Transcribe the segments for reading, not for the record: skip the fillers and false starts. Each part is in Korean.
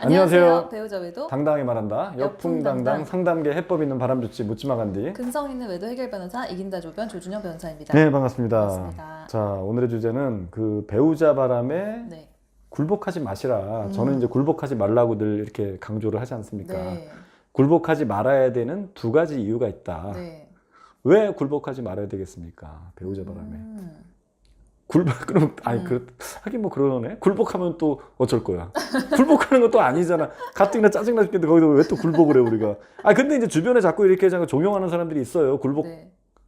안녕하세요. 배우자 외도 당당하게 말한다. 역풍당당 상담계 해법 있는 바람좋지 묻지마 간디. 근성 있는 외도 해결 변호사 이긴다 조변 조준영 변호사입니다. 네, 반갑습니다. 반갑습니다. 자, 오늘의 주제는 그 배우자 바람에 네. 굴복하지 마시라. 저는 이제 굴복하지 말라고 늘 이렇게 강조를 하지 않습니까? 네. 굴복하지 말아야 되는 두 가지 이유가 있다. 네. 왜 굴복하지 말아야 되겠습니까? 배우자 바람에. 그럼 하긴 뭐 그러네. 굴복하면 또 어쩔 거야. 굴복하는 것도 아니잖아. 가뜩이나 짜증나 죽겠는데 거기다 왜 또 굴복을 해 우리가. 근데 이제 주변에 자꾸 이렇게 종용하는 사람들이 있어요.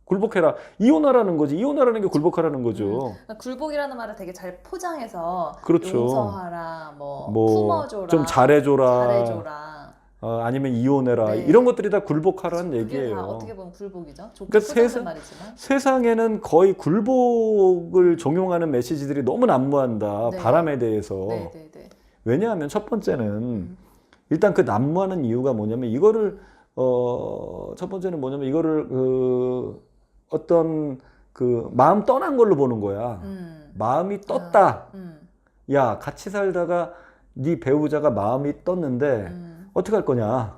굴복해라. 이혼하라는 거지. 이혼하라는 게 굴복하라는 거죠. 그러니까 굴복이라는 말을 되게 잘 포장해서 그렇죠. 용서하라, 뭐 품어줘라, 좀 잘해줘라. 잘해줘라. 아니면 이혼해라. 네. 이런 것들이 다 굴복하라는 그게 얘기예요. 다 어떻게 보면 굴복이죠. 좋게 그러니까 포장된 말이지만. 세상에는 거의 굴복을 종용하는 메시지들이 너무 난무한다. 네. 바람에 대해서. 네. 왜냐하면 첫 번째는 일단 그 난무하는 이유가 뭐냐면 이거를 첫 번째는 뭐냐면 이거를 어떤 마음 떠난 걸로 보는 거야. 마음이 떴다. 야, 같이 살다가 네 배우자가 마음이 떴는데 어떻게 할 거냐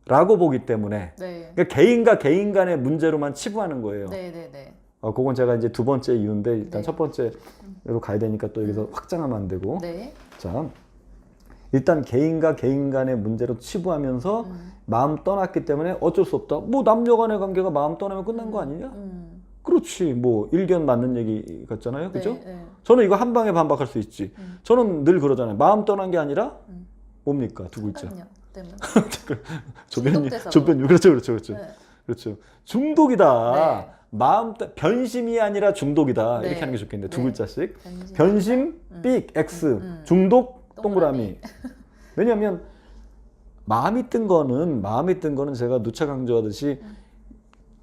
라고 보기 때문에 네. 그러니까 개인과 개인 간의 문제로만 치부하는 거예요. 네. 그건 제가 이제 두 번째 이유인데 일단 네. 첫 번째로 가야 되니까 또 여기서 확장하면 안 되고. 네. 자, 일단 개인과 개인 간의 문제로 치부하면서 마음 떠났기 때문에 어쩔 수 없다. 뭐 남녀 간의 관계가 마음 떠나면 끝난 거 아니냐? 그렇지. 뭐 일견 맞는 얘기 같잖아요. 그죠? 네. 저는 이거 한 방에 반박할 수 있지. 저는 늘 그러잖아요. 마음 떠난 게 아니라 뭡니까? 두 글자. 때문에. 조변유. 그렇죠. 네. 그렇죠. 중독이다. 네. 변심이 아니라 중독이다. 네. 이렇게 하는 게 좋겠는데 두 네. 글자씩. 변심, 삑, X. 중독, 동그라미. 왜냐하면 마음이 뜬 거는 제가 누차 강조하듯이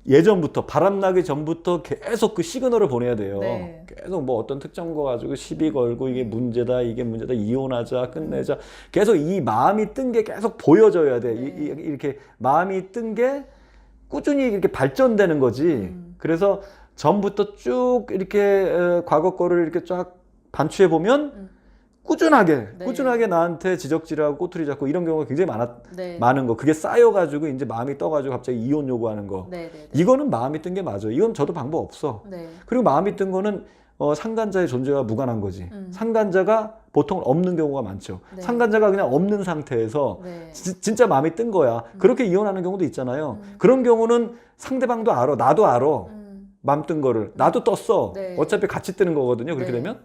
예전부터 바람나기 전부터 계속 그 시그널을 보내야 돼요. 네. 계속 뭐 어떤 특정 거 가지고 시비 걸고 이게 문제다 이혼하자 끝내자 계속 이 마음이 뜬 게 계속 보여져야 돼. 네. 이렇게 마음이 뜬 게 꾸준히 이렇게 발전되는 거지. 그래서 전부터 쭉 이렇게 과거 거를 이렇게 쫙 반추해 보면 꾸준하게 나한테 지적질하고 꼬투리 잡고 이런 경우가 굉장히 많은 거. 그게 쌓여가지고 이제 마음이 떠가지고 갑자기 이혼 요구하는 거. 이거는 마음이 뜬 게 맞아. 이건 저도 방법 없어. 네. 그리고 마음이 뜬 거는 상간자의 존재와 무관한 거지. 상간자가 보통 없는 경우가 많죠. 네. 상간자가 그냥 없는 상태에서 네. 진짜 마음이 뜬 거야. 그렇게 이혼하는 경우도 있잖아요. 그런 경우는 상대방도 알아. 나도 알아. 마음 뜬 거를. 나도 떴어. 네. 어차피 같이 뜨는 거거든요. 그렇게 네. 되면.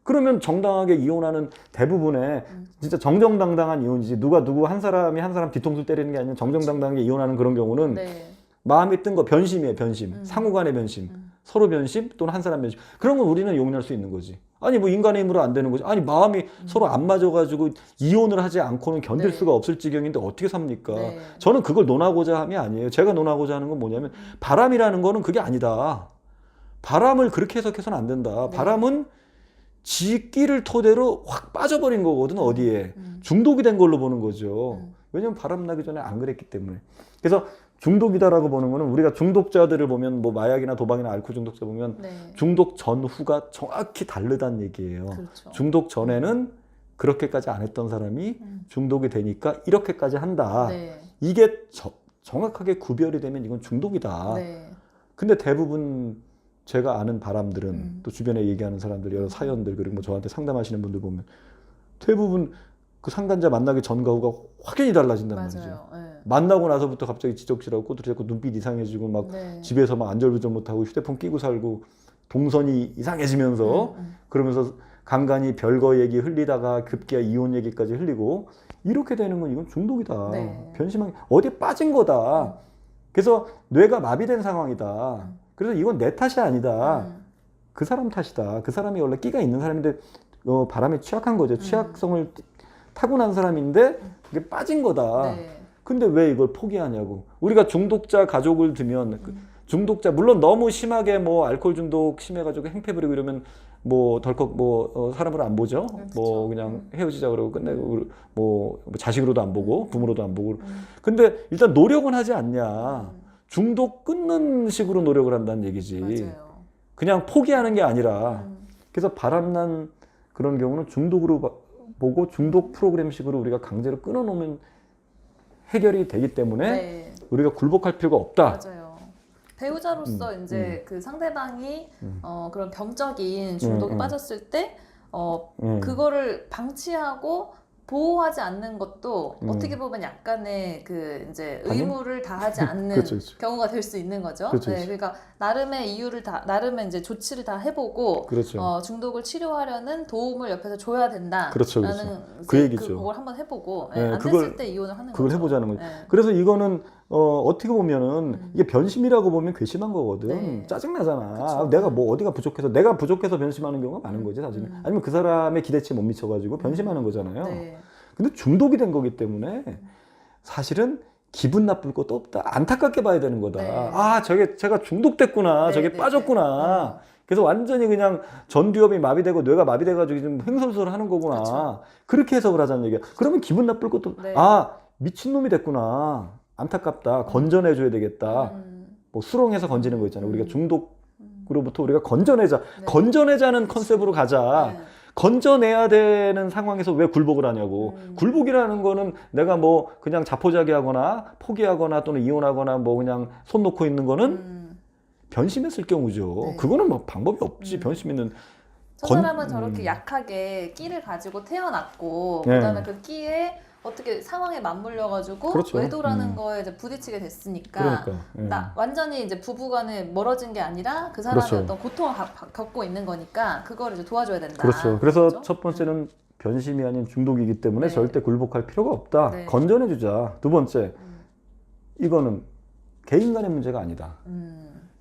그러면 정당하게 이혼하는 대부분의 진짜 정정당당한 이혼이지. 누가 누구 한 사람이 한 사람 뒤통수 때리는 게 아니라 정정당당하게 이혼하는 그런 경우는 네. 마음이 뜬 거 변심이에요. 변심. 상호간의 변심. 서로 변심 또는 한 사람 변심. 그런 건 우리는 용인할 수 있는 거지. 아니 뭐 인간의 힘으로 안 되는 거지. 아니 마음이 서로 안 맞아가지고 이혼을 하지 않고는 견딜 네. 수가 없을 지경인데 어떻게 삽니까? 네. 저는 그걸 논하고자 함이 아니에요. 제가 논하고자 하는 건 뭐냐면 바람이라는 거는 그게 아니다. 바람을 그렇게 해석해서는 안 된다. 네. 바람은 지끼를 토대로 확 빠져버린 거거든. 어디에 중독이 된 걸로 보는 거죠. 왜냐면 바람 나기 전에 안 그랬기 때문에. 그래서 중독이다라고 보는 거는 우리가 중독자들을 보면 뭐 마약이나 도박이나 알코올 중독자 보면 네. 중독 전 후가 정확히 다르다는 얘기예요. 그렇죠. 중독 전에는 그렇게까지 안 했던 사람이 중독이 되니까 이렇게까지 한다. 네. 이게 정확하게 구별이 되면 이건 중독이다. 네. 근데 대부분 제가 아는 바람들은 또 주변에 얘기하는 사람들 여러 사연들 그리고 뭐 저한테 상담하시는 분들 보면 대부분 그 상간자 만나기 전과 후가 확연히 달라진단 말이죠. 네. 만나고 나서부터 갑자기 지적질하고 꼬투리 잡고 눈빛 이상해지고 막 네. 집에서 막 안절부절 못하고 휴대폰 끼고 살고 동선이 이상해지면서 그러면서 간간히 별거 얘기 흘리다가 급기야 이혼 얘기까지 흘리고 이렇게 되는 건 이건 중독이다. 네. 변심한 어디에 빠진 거다. 그래서 뇌가 마비된 상황이다. 그래서 이건 내 탓이 아니다. 그 사람 탓이다. 그 사람이 원래 끼가 있는 사람인데 바람에 취약한 거죠. 취약성을 타고난 사람인데 그게 빠진 거다. 네. 근데 왜 이걸 포기하냐고. 우리가 중독자 가족을 두면 중독자 물론 너무 심하게 뭐 알코올 중독 심해가지고 행패 부리고 이러면 뭐 덜컥 뭐 사람을 안 보죠. 뭐 그냥 헤어지자 그러고 끝내고 뭐 자식으로도 안 보고 부모로도 안 보고. 근데 일단 노력은 하지 않냐. 중독 끊는 식으로 노력을 한다는 얘기지. 맞아요. 그냥 포기하는 게 아니라. 그래서 바람난 그런 경우는 중독으로 보고 중독 프로그램식으로 우리가 강제로 끊어놓으면 해결이 되기 때문에 네. 우리가 굴복할 필요가 없다. 맞아요. 배우자로서 이제 그 상대방이 그런 병적인 중독에 빠졌을 때 그거를 방치하고 보호하지 않는 것도 어떻게 보면 약간의 그 이제 의무를 다하지 않는 그렇죠, 그렇죠. 경우가 될 수 있는 거죠. 그렇죠, 네, 그렇죠. 그러니까 나름의 이유를 나름의 이제 조치를 다 해보고 그렇죠. 중독을 치료하려는 도움을 옆에서 줘야 된다. 그렇죠, 그렇죠. 라는 그 얘기죠. 그걸 한번 해보고 네, 안 됐을 때 이혼을 하는 그걸 거죠. 해보자는 거죠. 네. 그래서 이거는 어떻게 보면은 이게 변심이라고 보면 괘씸한 거거든. 네. 짜증나잖아. 그쵸. 내가 뭐 어디가 부족해서 내가 부족해서 변심하는 경우가 많은 거지 사실. 아니면 그 사람의 기대치에 못 미쳐가지고 변심하는 거잖아요. 네. 근데 중독이 된 거기 때문에 사실은 기분 나쁠 것도 없다. 안타깝게 봐야 되는 거다. 네. 아, 제가 중독됐구나. 네, 저게 네, 빠졌구나. 그래서 완전히 그냥 전두엽이 마비되고 뇌가 마비돼가지고 지금 횡설수설 하는 거구나. 그렇죠. 그렇게 해석을 하자는 얘기야. 그러면 기분 나쁠 것도, 네. 아, 미친놈이 됐구나. 안타깝다. 건져내줘야 되겠다. 뭐 수렁에서 건지는 거 있잖아요. 우리가 중독으로부터 우리가 건져내자. 네. 건져내자는 컨셉으로 가자. 네. 건져내야 되는 상황에서 왜 굴복을 하냐고. 굴복이라는 거는 내가 뭐 그냥 자포자기하거나 포기하거나 또는 이혼하거나 뭐 그냥 손 놓고 있는 거는 변심했을 경우죠. 네. 그거는 뭐 방법이 없지. 변심있는. 저 사람은 저렇게 약하게 끼를 가지고 태어났고 네. 그다음에 그 끼에 어떻게 상황에 맞물려 가지고 그렇죠. 외도라는 거에 이제 부딪히게 됐으니까 그러니까. 완전히 이제 부부간에 멀어진 게 아니라 그 사람의 그렇죠. 어떤 고통을 겪고 있는 거니까 그거를 이제 도와줘야 된다. 그렇죠. 그래서 그렇죠? 첫 번째는 변심이 아닌 중독이기 때문에 네. 절대 굴복할 필요가 없다. 네. 건져내주자. 두 번째, 이거는 개인 간의 문제가 아니다.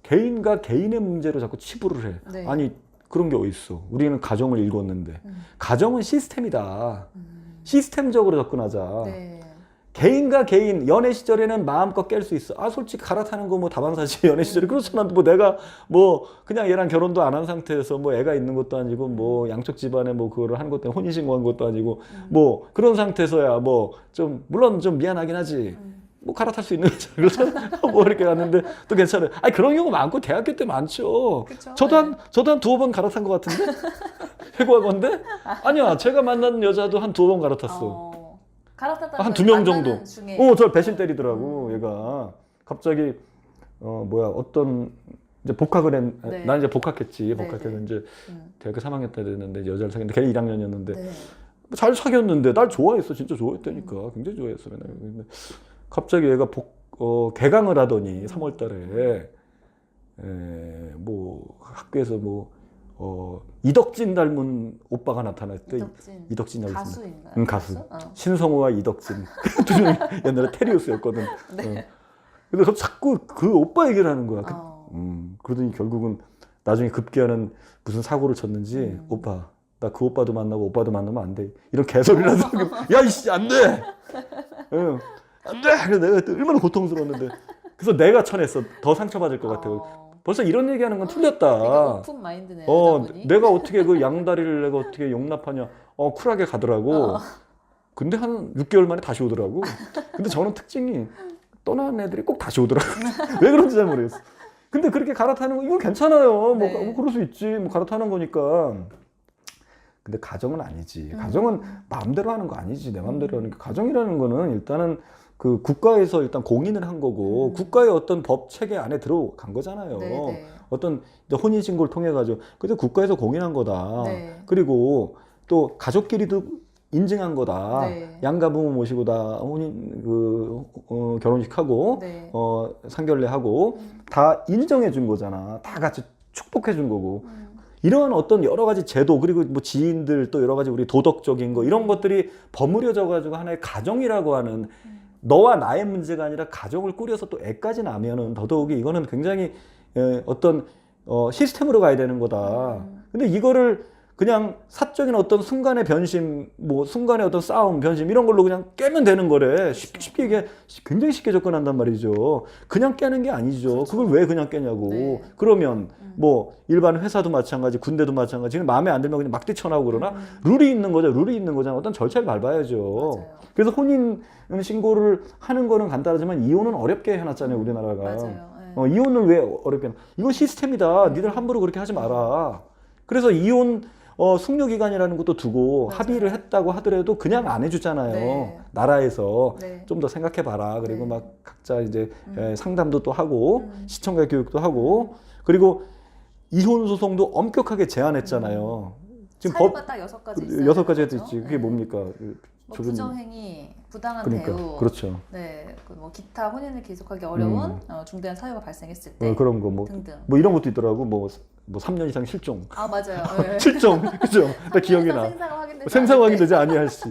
개인과 개인의 문제로 자꾸 치부를 해. 네. 아니 그런 게 어딨어. 우리는 가정을 일궜는데 가정은 시스템이다. 시스템적으로 접근하자. 네. 개인과 개인 연애 시절에는 마음껏 깰 수 있어. 아 솔직히 갈아타는 거 뭐 다반사지 연애 시절에 그렇잖아. 뭐 내가 뭐 그냥 얘랑 결혼도 안 한 상태에서 뭐 애가 있는 것도 아니고 뭐 양쪽 집안에 뭐 그거를 한 것도 혼인신고한 것도 아니고 뭐 그런 상태에서야 뭐 좀 물론 좀 미안하긴 하지. 뭐 갈아탈 수 있는 거죠. 그래서 뭐 이렇게 갔는데 또 괜찮아요. 아니 그런 경우 많고 대학교 때 많죠. 그쵸? 저도 한 두어 번 갈아탄 것 같은데 회고학원데 아니야 제가 만난 여자도 한 두어 번 갈아탔어. 갈아탔다는 한 건 2명 정도. 만나는 중에 저를 배신 때리더라고 얘가 갑자기 어떤 이제 복학을 네. 난 이제 복학했지. 네, 복학해서 네. 이제 대학교 3학년 때 됐는데 여자를 사귀었는데 걔 1학년이었는데 네. 잘 사귀었는데 날 좋아했어. 진짜 좋아했다니까. 굉장히 좋아했어 맨날. 근데 갑자기 얘가 개강을 하더니 3월 달에 뭐 학교에서 뭐 이덕진 닮은 오빠가 나타났대. 이덕진 닮은 가수인가요? 응, 가수. 신성우와 이덕진. 두 명이 옛날에 테리우스였거든. 네. 그래서 자꾸 그 오빠 얘기를 하는 거야. 그러더니 결국은 나중에 급기야는 무슨 사고를 쳤는지 오빠 나 그 오빠도 만나고 오빠도 만나면 안 돼. 이런 개소리를 하더라고. 야 이씨 안 돼. 응, 안 돼. 그래서 내가 그때 얼마나 고통스러웠는데. 그래서 내가 쳐냈어. 더 상처받을 것 같아. 벌써 이런 얘기하는 건 틀렸다. 되게 오픈 마인드네요. 여자분이. 내가 어떻게 그 양다리를 내가 어떻게 용납하냐. 쿨하게 가더라고. 근데 한 6개월 만에 다시 오더라고. 근데 저는 특징이 떠난 애들이 꼭 다시 오더라고. 왜 그런지 잘 모르겠어. 근데 그렇게 갈아타는 거 이거 괜찮아요. 네. 뭐 그럴 수 있지. 뭐 갈아타는 거니까. 근데 가정은 아니지. 가정은 마음대로 하는 거 아니지. 내 마음대로 하는 거. 가정이라는 거는 일단은 그 국가에서 일단 공인을 한 거고 국가의 어떤 법 체계 안에 들어간 거잖아요. 네. 어떤 이제 혼인 신고를 통해 가지고 근데 국가에서 공인한 거다. 네. 그리고 또 가족끼리도 인증한 거다. 네. 양가 부모 모시고 다 혼인 결혼식하고 네. 상견례하고 다 인정해 준 거잖아. 다 같이 축복해 준 거고. 이런 어떤 여러 가지 제도 그리고 뭐 지인들 또 여러 가지 우리 도덕적인 거 이런 것들이 버무려져 가지고 하나의 가정이라고 하는 너와 나의 문제가 아니라 가정을 꾸려서 또 애까지 나면은 더더욱이 이거는 굉장히 어떤 시스템으로 가야 되는 거다. 근데 이거를 그냥 사적인 어떤 순간의 변심, 뭐 순간의 어떤 싸움, 변심 이런 걸로 그냥 깨면 되는 거래. 쉽게 이게 굉장히 쉽게 접근한단 말이죠. 그냥 깨는 게 아니죠. 그렇죠. 그걸 왜 그냥 깨냐고. 네. 그러면 뭐 일반 회사도 마찬가지, 군대도 마찬가지. 지금 마음에 안 들면 그냥 막 뛰쳐나오고 그러나 룰이 있는 거죠. 룰이 있는 거잖아. 어떤 절차를 밟아야죠. 맞아요. 그래서 혼인 신고를 하는 거는 간단하지만 이혼은 어렵게 해놨잖아요, 우리나라가. 맞아요. 네. 이혼을 왜 어렵게 해놔? 이건 시스템이다. 니들 함부로 그렇게 하지 마라. 그래서 이혼 숙려기간이라는 것도 두고 맞아요. 합의를 했다고 하더라도 그냥 안 해주잖아요. 네. 나라에서 네. 좀 더 생각해봐라. 그리고 네. 막 각자 이제 상담도 또 하고 시청자 교육도 하고 음. 그리고 이혼 소송도 엄격하게 제한했잖아요. 지금 사유가 딱 6가지 있어요. 6가지가 그렇죠? 있지. 그게 네. 뭡니까? 뭐 주변- 부정행위, 부당한 그러니까 대우, 그렇죠. 네, 그뭐 기타 혼인을 기속하기 어려운 중대한 사유가 발생했을 때 그런 거 뭐 등등. 이런 것도 있더라고. 뭐 3년 이상 실종. 아 맞아요. 네. 실종. 그죠? 나 기억이 나. 생사가 확인되지 생사 않을 확인되지 아니할 시.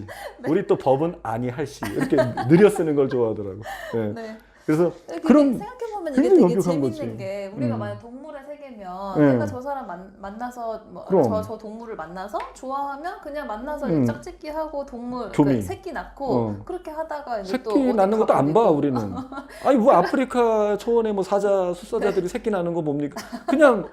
우리 또 법은 아니할 시. 이렇게 느려 쓰는 걸 좋아하더라고. 네. 때. 네. 그래서 그런 그런 생각해보면 이게 굉장히 되게 엄격한 재밌는 거지. 게 우리가 만약 동물의 세계면 네. 내가 저 사람 만나서 뭐, 그럼. 저 동물을 만나서 좋아하면 그냥 만나서 짝짓기 하고 동물 교미. 그 새끼 낳고 그렇게 하다가 이제 또 새끼 어디 낳는 것도 안 봐 가버리고. 우리는. 아니 뭐 아프리카 초원에 뭐 숫사자들이 새끼 낳는 거 뭡니까? 그냥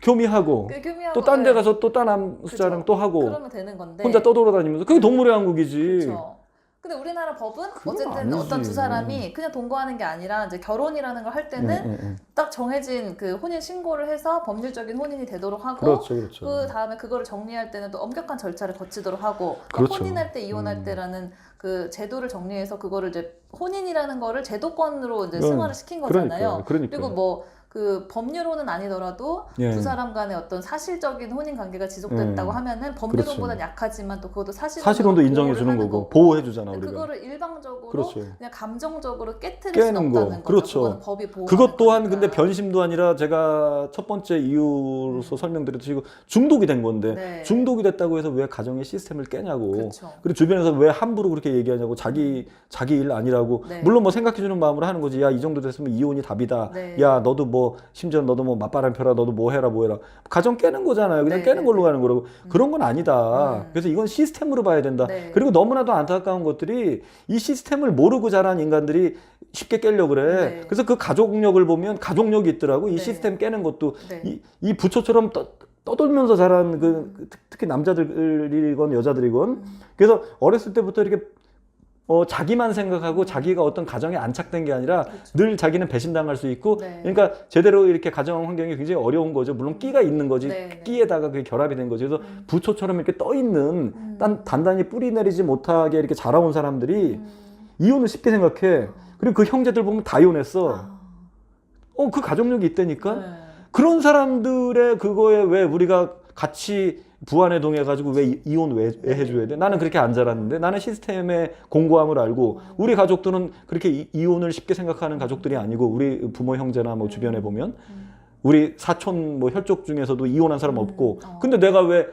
교미하고 그 교미하고 또 딴 데 네. 가서 또 딴 숫자랑 그죠. 또 하고 그러면 되는 건데 혼자 떠돌아다니면서 그게 동물의 왕국이지. 그렇죠. 근데 우리나라 법은 그건 어쨌든 아니지. 어떤 두 사람이 그냥 동거하는 게 아니라 이제 결혼이라는 걸 할 때는 딱 정해진 그 혼인 신고를 해서 법률적인 혼인이 되도록 하고 그렇죠, 그렇죠. 그 다음에 그거를 정리할 때는 또 엄격한 절차를 거치도록 하고 그렇죠. 혼인할 때 이혼할 때라는 그 제도를 정리해서 그거를 이제 혼인이라는 거를 제도권으로 이제 승화를 시킨 거잖아요. 그러니까. 그리고 뭐 그 법률로는 아니더라도 예. 두 사람 간의 어떤 사실적인 혼인 관계가 지속됐다고 하면은 법률론보다는 약하지만 또 그것도 사실혼도 인정해 주는 거고 보호해 주잖아 우리가. 그거를 일방적으로 그렇죠. 그냥 감정적으로 깨트릴 수는 깨는 거. 없다는 거죠. 그렇죠. 그거는 법이 보호. 그것 또한 근데 변심도 아니라 제가 첫 번째 이유로서 설명드렸듯이 중독이 된 건데 네. 중독이 됐다고 해서 왜 가정의 시스템을 깨냐고. 그렇죠. 그리고 주변에서 왜 함부로 그렇게 얘기하냐고 자기 일 아니라고. 네. 물론 뭐 생각해주는 마음으로 하는 거지. 야 이 정도 됐으면 이혼이 답이다. 네. 야 너도 뭐 심지어 너도 뭐 맞바람 펴라. 너도 뭐 해라 뭐 해라. 가정 깨는 거잖아요. 그냥 네, 깨는 네, 걸로 네. 가는 거라고. 그런 건 아니다. 그래서 이건 시스템으로 봐야 된다. 네. 그리고 너무나도 안타까운 것들이 이 시스템을 모르고 자란 인간들이 쉽게 깨려고 그래. 네. 그래서 그 가족력을 보면 가족력이 있더라고. 이 네. 시스템 깨는 것도 네. 이 부초처럼 떠돌면서 자란 특히 남자들이건 여자들이건 그래서 어렸을 때부터 이렇게 자기만 생각하고 자기가 어떤 가정에 안착된 게 아니라 그렇죠. 늘 자기는 배신당할 수 있고 네. 그러니까 제대로 이렇게 가정 환경이 굉장히 어려운 거죠. 물론 끼가 있는 거지. 네. 끼에다가 그게 결합이 된 거죠. 그래서 부초처럼 이렇게 떠 있는 단단히 뿌리 내리지 못하게 이렇게 자라온 사람들이 이혼을 쉽게 생각해. 그리고 그 형제들 보면 다 이혼했어. 그 가족력이 있다니까. 네. 그런 사람들의 그거에 왜 우리가 같이 부안에 동해가지고 왜 이혼 왜 해줘야 돼? 나는 그렇게 안 자랐는데 나는 시스템의 공고함을 알고 우리 가족들은 그렇게 이혼을 쉽게 생각하는 가족들이 아니고 우리 부모 형제나 뭐 주변에 보면 우리 사촌 뭐 혈족 중에서도 이혼한 사람 없고 근데 내가 왜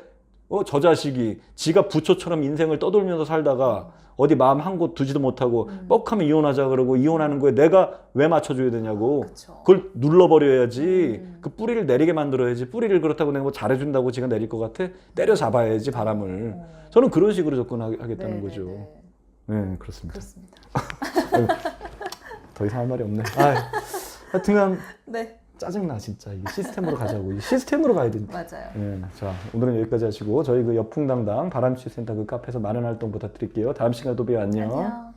저 자식이 지가 부초처럼 인생을 떠돌면서 살다가 어디 마음 한 곳 두지도 못하고 뻑하면 이혼하자 그러고 이혼하는 거에 내가 왜 맞춰줘야 되냐고. 그쵸. 그걸 눌러버려야지. 그 뿌리를 내리게 만들어야지. 뿌리를 그렇다고 내가 뭐 잘해준다고 지가 내릴 것 같아? 때려잡아야지 바람을. 저는 그런 식으로 접근하겠다는 네, 거죠. 네, 네, 그렇습니다. 그렇습니다. 더 이상 할 말이 없네. 하여튼간 네, 짜증나 진짜. 이 시스템으로 가자고. 이 시스템으로 가야 된다. 맞아요. 네, 자 오늘은 여기까지 하시고 저희 그 여풍당당 바람치유센터 그 카페에서 많은 활동 부탁드릴게요. 다음 시간에 또 봬요. 안녕. 안녕.